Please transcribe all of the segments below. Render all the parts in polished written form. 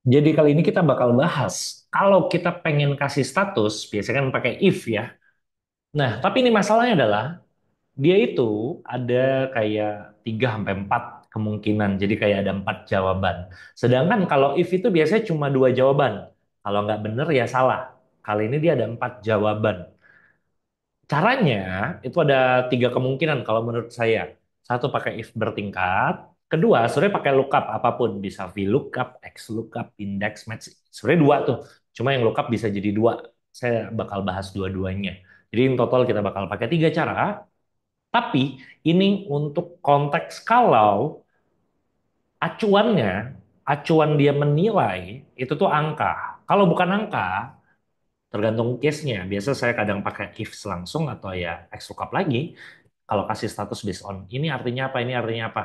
Jadi kali ini kita bakal bahas kalau kita pengen kasih status, biasanya kan pakai if ya. Nah, tapi ini masalahnya adalah dia itu ada kayak 3 sampai 4 kemungkinan. Jadi kayak ada 4 jawaban. Sedangkan kalau if itu biasanya cuma 2 jawaban. Kalau nggak bener ya salah. Kali ini dia ada 4 jawaban. Caranya itu ada 3 kemungkinan kalau menurut saya. Satu pakai if bertingkat, kedua sebenarnya pakai lookup apapun, bisa VLOOKUP, XLOOKUP, index match. Sebenarnya dua tuh. Cuma yang lookup bisa jadi dua. Saya bakal bahas dua-duanya. Jadi in total kita bakal pakai 3 cara. Tapi ini untuk konteks kalau acuannya, acuan dia menilai itu tuh angka. Kalau bukan angka, tergantung case-nya. Biasa saya kadang pakai if langsung atau ya XLOOKUP lagi. Kalau kasih status based on ini artinya apa, ini artinya apa.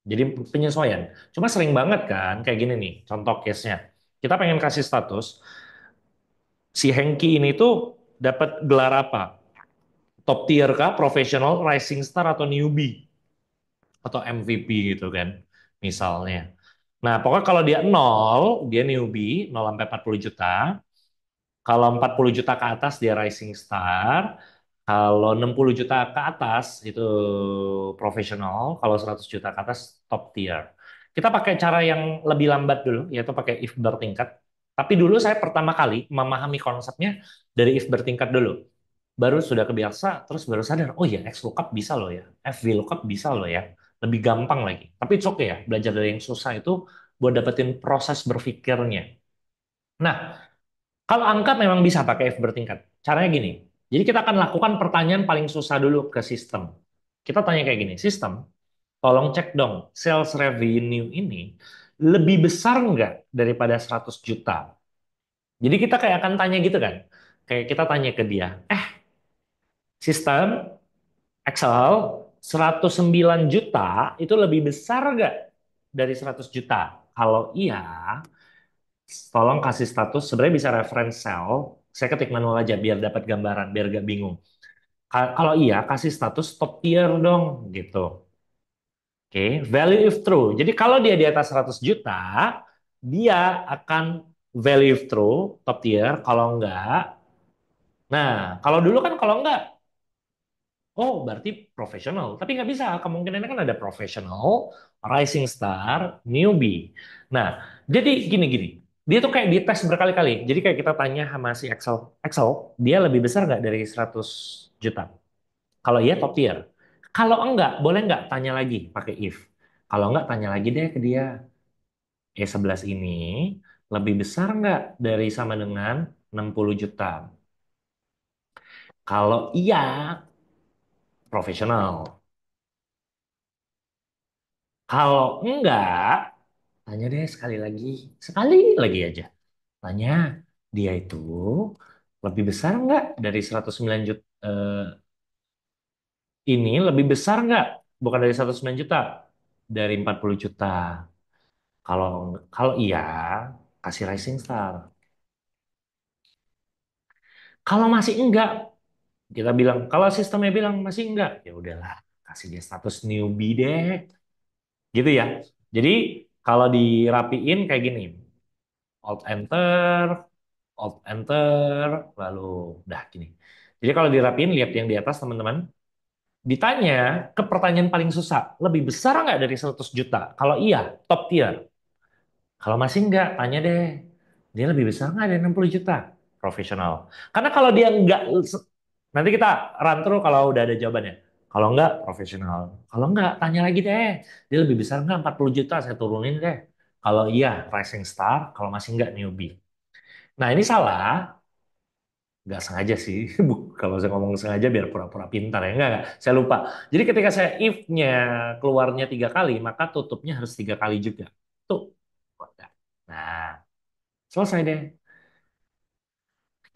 Jadi penyesuaian. Cuma sering banget kan kayak gini nih, contoh case-nya. Kita pengen kasih status, si Hengki ini tuh dapat gelar apa? Top tier kah, professional, rising star, atau newbie? Atau MVP gitu kan, misalnya. Nah, pokoknya kalau dia nol, dia newbie, 0 sampai 40 juta. Kalau 40 juta ke atas dia rising star. Kalau 60 juta ke atas itu profesional. Kalau 100 juta ke atas top tier. Kita pakai cara yang lebih lambat dulu, yaitu pakai if bertingkat. Tapi dulu saya pertama kali memahami konsepnya dari if bertingkat dulu. Baru sudah kebiasa, terus baru sadar, oh ya X lookup bisa loh ya, F VLOOKUP bisa loh ya. Lebih gampang lagi. Tapi it's okay ya, belajar dari yang susah itu buat dapetin proses berpikirnya. Nah, kalau angka memang bisa pakai if bertingkat. Caranya gini. Jadi kita akan lakukan pertanyaan paling susah dulu ke sistem. Kita tanya kayak gini, sistem, tolong cek dong, sales revenue ini lebih besar nggak daripada 100 juta? Jadi kita kayak akan tanya gitu kan. Kayak kita tanya ke dia, sistem Excel 109 juta itu lebih besar nggak dari 100 juta? Kalau iya, tolong kasih status, sebenarnya bisa reference cell, saya ketik manual aja biar dapat gambaran, biar gak bingung. Kalau iya, kasih status top tier dong, gitu. Oke, value if true. Jadi kalau dia di atas 100 juta, dia akan value if true, top tier. Kalau enggak, nah kalau dulu kan kalau enggak, oh berarti profesional. Tapi nggak bisa, kemungkinannya kan ada profesional, rising star, newbie. Nah, jadi gini-gini. Dia tuh kayak dites berkali-kali. Jadi kayak kita tanya sama si Excel, Excel, dia lebih besar nggak dari 100 juta? Kalau iya top tier. Kalau enggak, boleh nggak tanya lagi pakai if. Kalau enggak, tanya lagi deh ke dia. E11 ini lebih besar nggak dari sama dengan 60 juta? Kalau iya, profesional. Kalau enggak, tanya deh sekali lagi aja. Tanya, dia itu lebih besar nggak dari 109 juta? Ini lebih besar nggak? Bukan dari 109 juta, dari 40 juta. Kalau kalau iya, kasih rising star. Kalau masih enggak, kita bilang, kalau sistemnya bilang masih enggak, ya udahlah, kasih dia status newbie deh. Gitu ya. Jadi kalau dirapiin kayak gini, Alt Enter, Alt Enter, lalu udah gini. Jadi kalau dirapiin, lihat yang di atas teman-teman. Ditanya ke pertanyaan paling susah, lebih besar nggak dari 100 juta? Kalau iya, top tier. Kalau masih nggak, tanya deh. Dia lebih besar nggak dari 60 juta? Profesional. Karena kalau dia nggak, nanti kita run through kalau udah ada jawabannya. Kalau nggak, profesional. Kalau nggak, tanya lagi deh. Dia lebih besar nggak 40 juta? Saya turunin deh. Kalau iya, rising star. Kalau masih nggak, newbie. Nah, ini salah. Nggak sengaja sih. Kalau saya ngomong sengaja biar pura-pura pintar ya. Nggak. Saya lupa. Jadi ketika saya if-nya keluarnya 3 kali, maka tutupnya harus 3 kali juga. Tuh. Udah. Nah, selesai deh.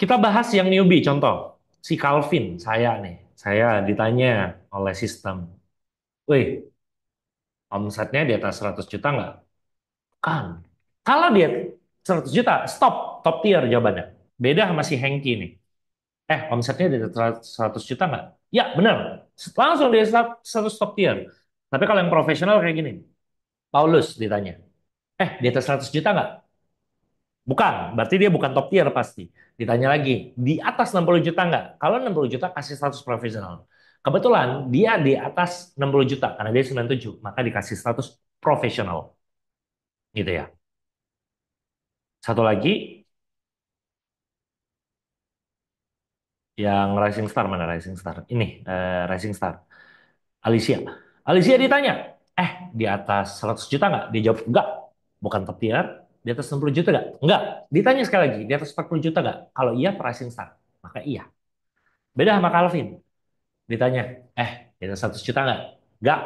Kita bahas yang newbie, contoh. Si Calvin, saya nih. Saya ditanya oleh sistem. Wih, omsetnya di atas 100 juta nggak? Kan. Kalau dia 100 juta, stop. Top tier jawabannya. Beda sama si Hengki nih. Omsetnya di atas 100 juta nggak? Ya, benar. Langsung dia 100 top tier. Tapi kalau yang profesional kayak gini. Paulus ditanya. Di atas 100 juta nggak? Bukan, berarti dia bukan top tier pasti. Ditanya lagi, di atas 60 juta nggak? Kalau 60 juta kasih status profesional. Kebetulan dia di atas 60 juta karena dia 97, maka dikasih status profesional. Gitu ya. Satu lagi yang Rising Star, mana Rising Star? Ini Rising Star. Alicia. Alicia ditanya, di atas 100 juta nggak? Dia jawab, enggak. Bukan top tier. Di atas 60 juta nggak? Enggak. Ditanya sekali lagi, di atas 40 juta nggak? Kalau iya, Rising Star. Maka iya. Beda sama Calvin. Ditanya, di atas 100 juta nggak? Nggak.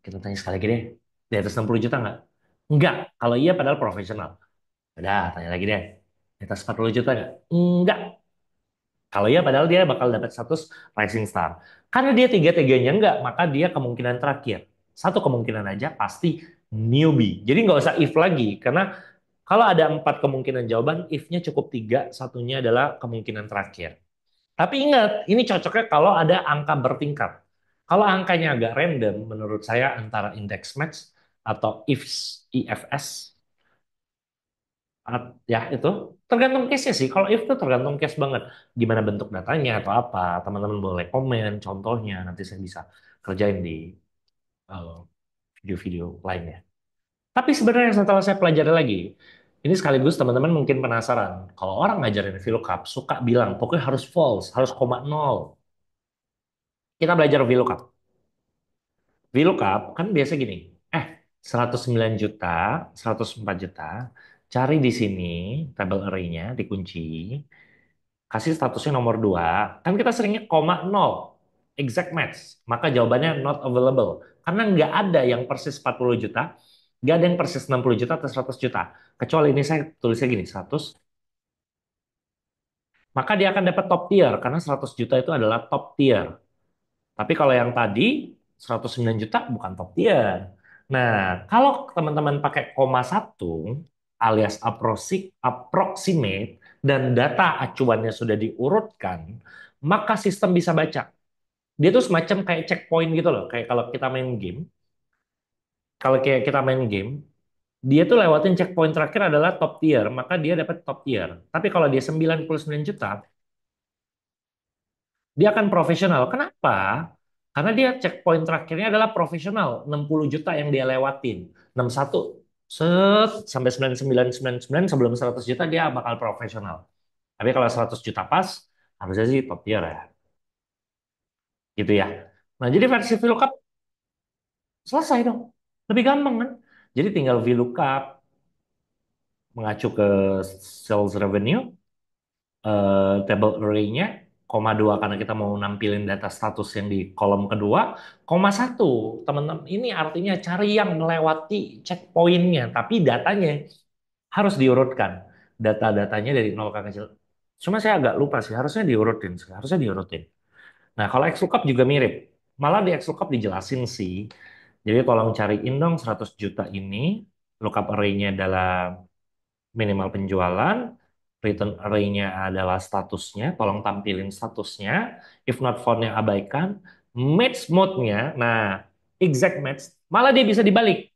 Kita tanya sekali lagi deh. Di atas 60 juta nggak? Nggak. Kalau iya padahal profesional. Udah, tanya lagi deh. Di atas 40 juta nggak? Nggak. Kalau iya padahal dia bakal dapat status Rising Star. Karena dia tiga-tiganya nggak, maka dia kemungkinan terakhir. Satu kemungkinan aja pasti newbie. Jadi nggak usah if lagi. Karena kalau ada empat kemungkinan jawaban, if-nya cukup tiga, satunya adalah kemungkinan terakhir. Tapi ingat, ini cocoknya kalau ada angka bertingkat. Kalau angkanya agak random, menurut saya antara index match atau ifs, IFS, ya itu tergantung case-nya sih. Kalau if itu tergantung case banget. Gimana bentuk datanya atau apa. Teman-teman boleh komen contohnya. Nanti saya bisa kerjain di eh, video-video lainnya. Tapi sebenarnya setelah saya pelajari lagi, ini sekaligus teman-teman mungkin penasaran. Kalau orang ngajarin VLOOKUP, suka bilang, pokoknya harus false, harus koma nol. Kita belajar VLOOKUP. VLOOKUP kan biasa gini, 109 juta, 104 juta, cari di sini tabel array-nya, dikunci, kasih statusnya nomor 2, kan kita seringnya koma nol, exact match, maka jawabannya not available. Karena nggak ada yang persis 40 juta, nggak ada yang persis 60 juta atau 100 juta. Kecuali ini saya tulisnya gini, 100, maka dia akan dapat top tier, karena 100 juta itu adalah top tier. Tapi kalau yang tadi 109 juta bukan top tier. Nah, kalau teman-teman pakai koma satu alias approximate dan data acuannya sudah diurutkan, maka sistem bisa baca. Dia tuh semacam kayak checkpoint gitu loh. Kayak kalau kita main game, kalau kayak kita main game, dia tuh lewatin checkpoint terakhir adalah top tier, maka dia dapat top tier. Tapi kalau dia 99 juta, dia akan profesional. Kenapa? Karena dia checkpoint terakhirnya adalah profesional. 60 juta yang dia lewatin. 61 sampai 9999 sebelum 100 juta dia bakal profesional. Tapi kalau 100 juta pas, harusnya sih top tier ya. Gitu ya. Nah, jadi versi VLOOKUP selesai dong. Lebih gampang kan? Jadi tinggal VLOOKUP mengacu ke sales revenue, table array-nya, koma 2 karena kita mau nampilin data status yang di kolom kedua, koma 1 teman-teman ini artinya cari yang melewati checkpoint-nya, tapi datanya harus diurutkan. Data-datanya dari nol ke kecil. Cuma saya agak lupa sih, harusnya diurutin. Nah, kalau XLOOKUP juga mirip. Malah di XLOOKUP dijelasin sih. Jadi tolong cariin dong 100 juta ini, lookup array-nya dalam minimal penjualan, return array-nya adalah statusnya, tolong tampilin statusnya, if not found-nya abaikan, match mode-nya, nah exact match, malah dia bisa dibalik,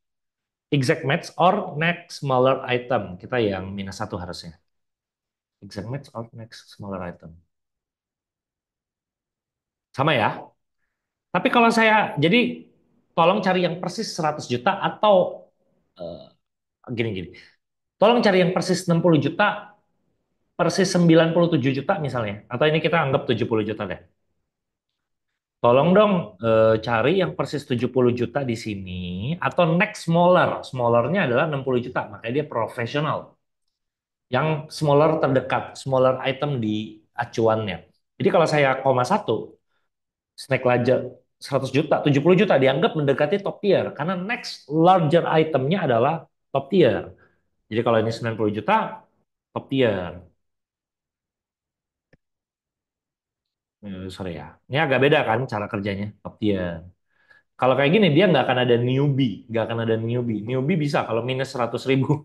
exact match or next smaller item, kita yang minus satu harusnya, exact match or next smaller item, sama ya, tapi kalau saya, jadi tolong cari yang persis 100 juta atau eh, gini-gini, tolong cari yang persis 60 juta persis 97 juta misalnya, atau ini kita anggap 70 juta deh. Tolong dong cari yang persis 70 juta di sini, atau next smaller. Smallernya adalah 60 juta, makanya dia profesional. Yang smaller terdekat, smaller item di acuannya. Jadi kalau saya koma satu, snack larger 100 juta, 70 juta dianggap mendekati top tier, karena next larger itemnya adalah top tier. Jadi kalau ini 90 juta, top tier. Sorry ya. Ini agak beda kan cara kerjanya, top tier. Kalau kayak gini dia nggak akan ada newbie, nggak akan ada newbie. Newbie bisa kalau minus 100 ribu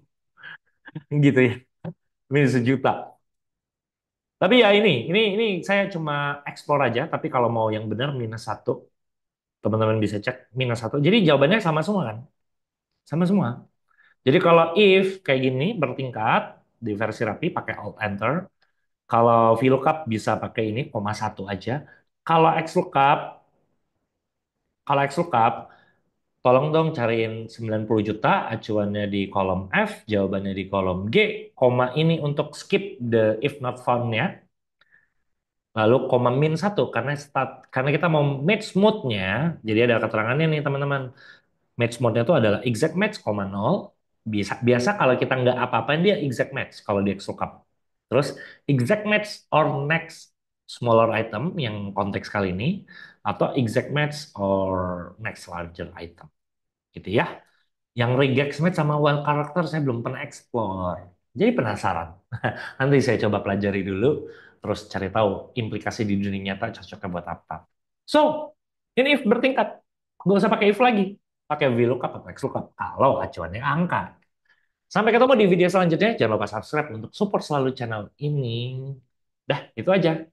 gitu ya, minus 1 juta. Tapi ya ini saya cuma explore aja. Tapi kalau mau yang benar minus satu, teman-teman bisa cek minus satu. Jadi jawabannya sama semua kan, sama semua. Jadi kalau if kayak gini bertingkat, di versi rapi pakai Alt Enter. Kalau VLOOKUP bisa pakai ini, koma satu aja. Kalau XLOOKUP, kalau XLOOKUP, tolong dong cariin 90 juta, acuannya di kolom F, jawabannya di kolom G, koma ini untuk skip the if not found-nya, lalu koma min satu karena kita mau match mode-nya, jadi ada keterangannya nih teman-teman. Match mode-nya itu adalah exact match, koma nol. Biasa, biasa kalau kita nggak apa-apain dia exact match kalau di XLOOKUP. Terus exact match or next smaller item yang konteks kali ini, atau exact match or next larger item. Gitu ya. Yang regex match sama wild character saya belum pernah explore. Jadi penasaran. Nanti saya coba pelajari dulu, terus cari tahu implikasi di dunia nyata cocoknya buat apa. So, ini if bertingkat. Nggak usah pakai if lagi. Pakai VLOOKUP atau XLOOKUP kalau acuannya angka. Sampai ketemu di video selanjutnya. Jangan lupa subscribe untuk support selalu channel ini. Dah, itu aja.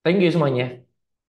Thank you semuanya.